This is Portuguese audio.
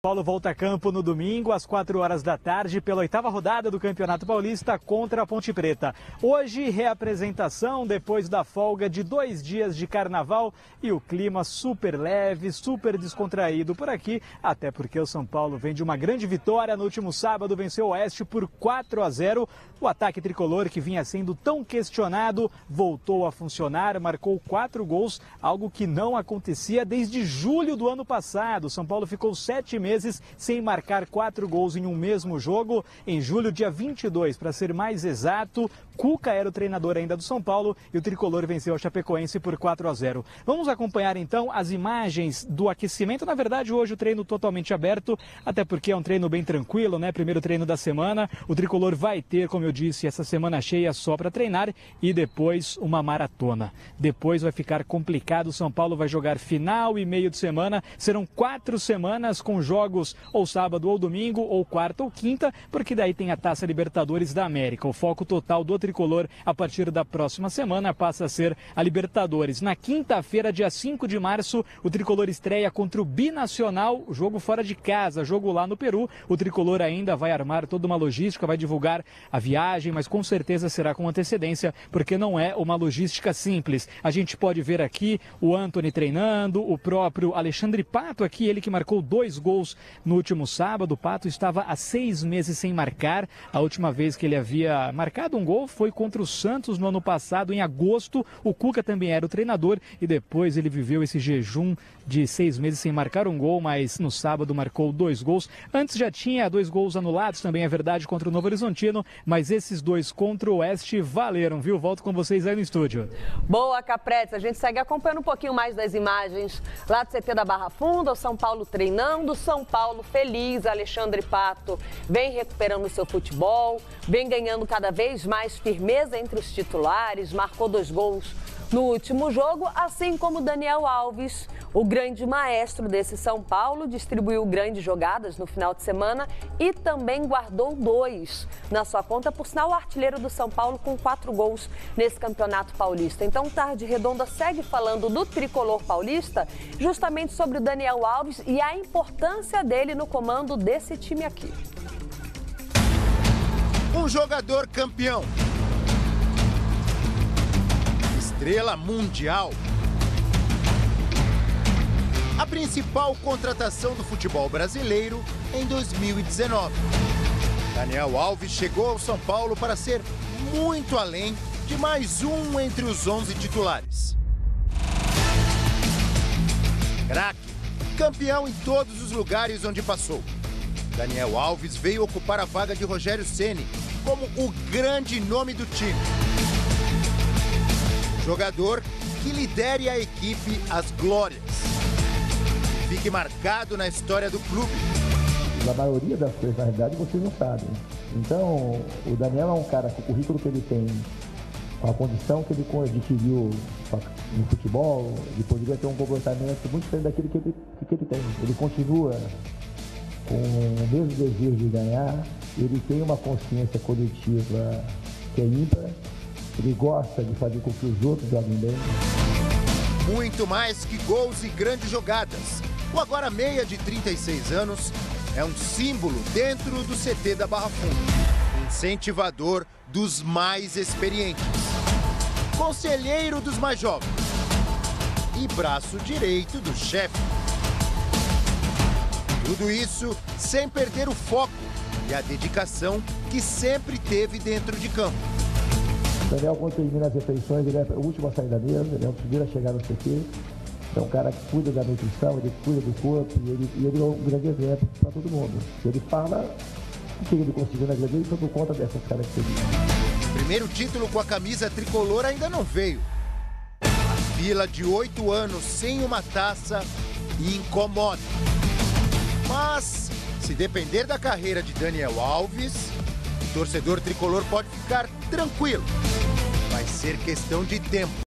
Paulo volta a campo no domingo, às 4 horas da tarde, pela 8ª rodada do Campeonato Paulista contra a Ponte Preta. Hoje, reapresentação depois da folga de 2 dias de carnaval e o clima super leve, super descontraído por aqui, até porque o São Paulo vem de uma grande vitória. No último sábado, venceu o Oeste por 4-0. O ataque tricolor, que vinha sendo tão questionado, voltou a funcionar, marcou 4 gols, algo que não acontecia desde julho do ano passado. O São Paulo ficou 7 meses sem marcar 4 gols em um mesmo jogo. Em julho, dia 22, para ser mais exato, Cuca era o treinador ainda do São Paulo e o tricolor venceu a Chapecoense por 4-0. Vamos acompanhar então as imagens do aquecimento. Na verdade, hoje o treino totalmente aberto, até porque é um treino bem tranquilo, né? Primeiro treino da semana. O tricolor vai ter, como eu disse, essa semana cheia só para treinar e depois uma maratona. Depois vai ficar complicado. O São Paulo vai jogar final e meio de semana. Serão 4 semanas com jogos ou sábado ou domingo, ou quarta ou quinta, porque daí tem a Taça Libertadores da América. O foco total do tricolor a partir da próxima semana passa a ser a Libertadores. Na quinta-feira, dia 5 de março, o tricolor estreia contra o Binacional, jogo fora de casa, jogo lá no Peru. O tricolor ainda vai armar toda uma logística, vai divulgar a viagem, mas com certeza será com antecedência, porque não é uma logística simples. A gente pode ver aqui o Antony treinando, o próprio Alexandre Pato aqui, ele que marcou 2 gols no último sábado. O Pato estava há 6 meses sem marcar. A última vez que ele havia marcado um gol foi contra o Santos no ano passado, em agosto. O Cuca também era o treinador e depois ele viveu esse jejum de 6 meses sem marcar um gol, mas no sábado marcou 2 gols. Antes já tinha 2 gols anulados, também é verdade, contra o Novo Horizontino, mas esses 2 contra o Oeste valeram, viu? Volto com vocês aí no estúdio. Boa, Capretes. A gente segue acompanhando um pouquinho mais das imagens lá do CT da Barra Funda, o São Paulo treinando, São Paulo feliz. Alexandre Pato vem recuperando o seu futebol, vem ganhando cada vez mais firmeza entre os titulares, marcou 2 gols no último jogo, assim como Daniel Alves, o grande maestro desse São Paulo, distribuiu grandes jogadas no final de semana e também guardou 2 na sua conta, por sinal o artilheiro do São Paulo com 4 gols nesse Campeonato Paulista. Então, Tarde Redonda segue falando do tricolor paulista, justamente sobre o Daniel Alves e a importância dele no comando desse time aqui. Um jogador campeão, estrela mundial, a principal contratação do futebol brasileiro em 2019. Daniel Alves chegou ao São Paulo para ser muito além de mais um entre os 11 titulares. Craque, campeão em todos os lugares onde passou. Daniel Alves veio ocupar a vaga de Rogério Ceni como o grande nome do time. Jogador que lidere a equipe às glórias. Fique marcado na história do clube. A maioria das coisas, na realidade, vocês não sabem. Então, o Daniel é um cara com o currículo que ele tem, com a condição que ele adquiriu no futebol, ele poderia ter um comportamento muito diferente daquele que ele tem. Ele continua com o mesmo desejo de ganhar, ele tem uma consciência coletiva que é ímpar, ele gosta de fazer com que os outros joguem bem. Muito mais que gols e grandes jogadas. O agora meia de 36 anos é um símbolo dentro do CT da Barra Funda. Incentivador dos mais experientes. Conselheiro dos mais jovens. E braço direito do chefe. Tudo isso sem perder o foco e a dedicação que sempre teve dentro de campo. O Daniel, quando termina as refeições, ele é o último a sair da mesa, ele é o primeiro a chegar no CT. É um cara que cuida da nutrição, ele cuida do corpo e ele é um grande exemplo para todo mundo. Ele fala o que ele conseguiu na vida dele por conta dessas características. Primeiro título com a camisa tricolor ainda não veio. A fila de 8 anos sem uma taça incomoda. Mas, se depender da carreira de Daniel Alves, o torcedor tricolor pode ficar tranquilo. Vai ser questão de tempo.